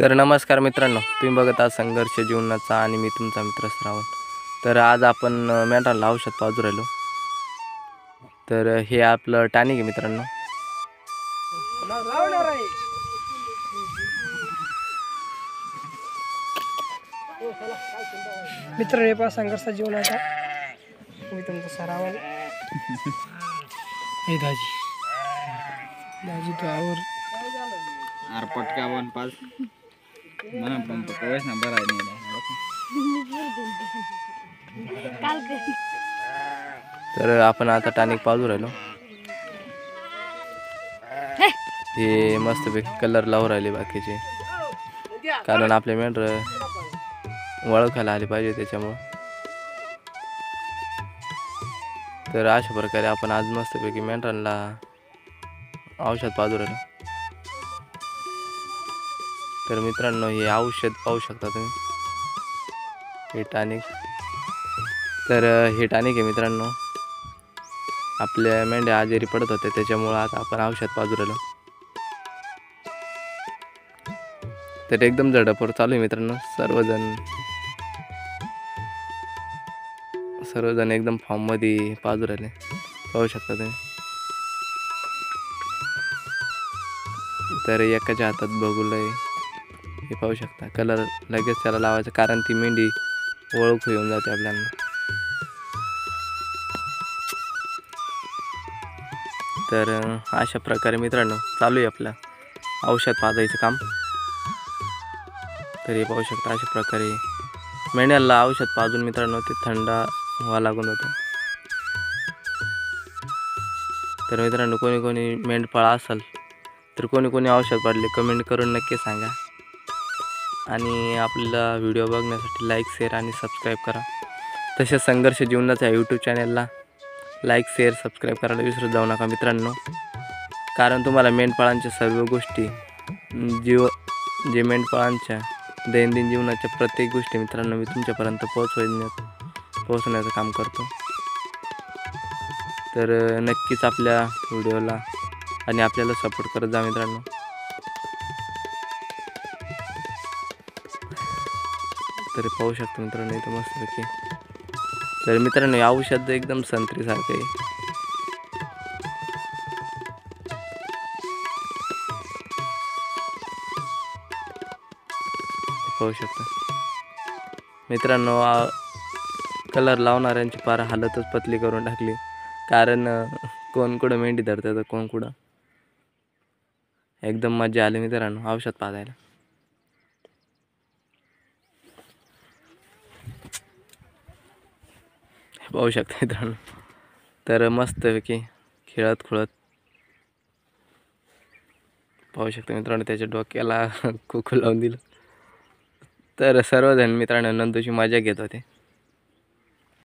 तर नमस्कार मित्रांनो, तुम्ही बघत आहात संघर्ष जीवनाचा आणि मी तुमचा मित्र श्रावण. तर आज आपण मेंढराला औषध पाजू राहिलो. तर हे आपलं टॉनिक आहे मित्रांनो. मित्र हे पहा संघर्ष जीवनाचा मी तुमचा श्रावण. हे दाजी तो आवर आरपटका 1-5 म्हणा पंप कवेस ना बरा नाही. तर आपण आता टॉनिक पाजू राहिलो. हे मस्तपैकी कलर लावून राहिले बाकीचे, कारण आपले मेंढर ओळखायला आले पाहिजे त्याच्यामुळं. तर अशा प्रकारे आपण आज मस्तपैकी मेंढरांना औषध पाजू राहिलो. तर मित्रांनो, हे औषध पाहू शकता तुम्ही, हे टॉनिक. तर हे टॉनिक आहे मित्रांनो. आपल्या मेंढ्या आजारी पडत होते त्याच्यामुळं आता आपण औषध पाजू राहिलो. तर एकदम झडपड चालू आहे मित्रांनो. सर्वजण एकदम फॉर्ममध्ये पाजू राहिले, पाहू शकता तुम्ही. तर एकाच्या हातात बघूल आहे, हे पाहू शकता. कलर लगेच त्याला लावायचं, कारण ती मेंढी ओळख येऊन जाते आपल्याला. तर अशा प्रकारे मित्रांनो चालू आहे आपलं औषध पाजायचं काम. तर हे पाहू शकता, अशा प्रकारे मेंढ्याला औषध पाजून मित्रांनो ते थंड व्हावं लागून जातं. तर मित्रांनो, कोणी मेंढपाळ असाल तर कोणी औषध पाडले कमेंट करून नक्की सांगा. आणि आपला व्हिडिओ बघण्यासाठी लाईक, शेअर आणि सबस्क्राईब करा. तसेच संघर्ष जीवनाच्या यूट्यूब चॅनलला लाईक, शेअर, सबस्क्राईब करायला विसरत जाऊ नका मित्रांनो. कारण तुम्हाला मेंढपाळांच्या सर्व गोष्टी जे मेंढपाळांच्या दैनंदिन जीवनाच्या प्रत्येक गोष्टी मित्रांनो मी तुमच्यापर्यंत पोहोचण्याचं काम करतो. तर नक्कीच आपल्या व्हिडिओला आणि आपल्याला सपोर्ट करत जा मित्रांनो. तर पाहू शकतो मित्रांनो इथं मस्तपैकी. तर मित्रांनो, हे औषध एकदम संत्रीसारखं आहे. पाहू शकता मित्रांनो, कलर लावणाऱ्यांची पार हालतच पतली करून टाकली. कारण कोण कुठं मेंढी धरतं तर कोण कुठं. एकदम मजा आली मित्रांनो औषध पाजायला. पाहू शकता मित्रांनो. तर मस्तपैकी खेळत खुळत पाहू शकता मित्रांनो, त्याच्या डोक्याला कुकू लावून दिलं. तर सर्वजण मित्रांनो नंदूची मजा घेत होते.